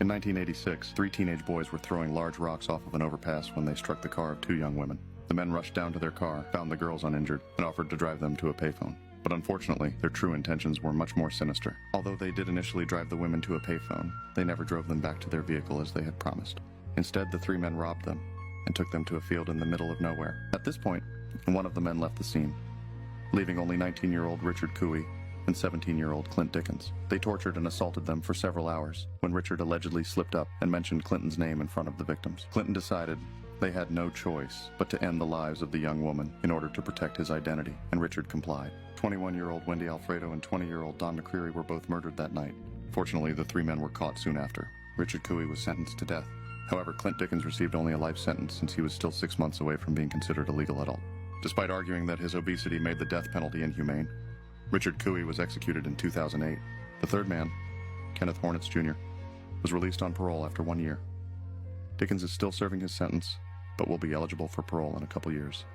In 1986, 3 teenage boys were throwing large rocks off of an overpass when they struck the car of 2 young women. The men rushed down to their car, found the girls uninjured, and offered to drive them to a payphone. But unfortunately, their true intentions were much more sinister. Although they did initially drive the women to a payphone, they never drove them back to their vehicle as they had promised. Instead, the 3 men robbed them and took them to a field in the middle of nowhere. At this point, one of the men left the scene, leaving only 19-year-old Richard Cooey and 17-year-old Clint Dickens. They tortured and assaulted them for several hours when Richard allegedly slipped up and mentioned Clinton's name in front of the victims. Clinton decided they had no choice but to end the lives of the young woman in order to protect his identity, and Richard complied. 21-year-old Wendy Alfredo and 20-year-old Don McCreary were both murdered that night. Fortunately, the 3 men were caught soon after. Richard Cooey was sentenced to death. However, Clint Dickens received only a life sentence since he was still 6 months away from being considered a legal adult. Despite arguing that his obesity made the death penalty inhumane, Richard Cooey was executed in 2008. The 3rd man, Kenneth Hornitz Jr., was released on parole after 1 year. Dickens is still serving his sentence, but will be eligible for parole in a couple years.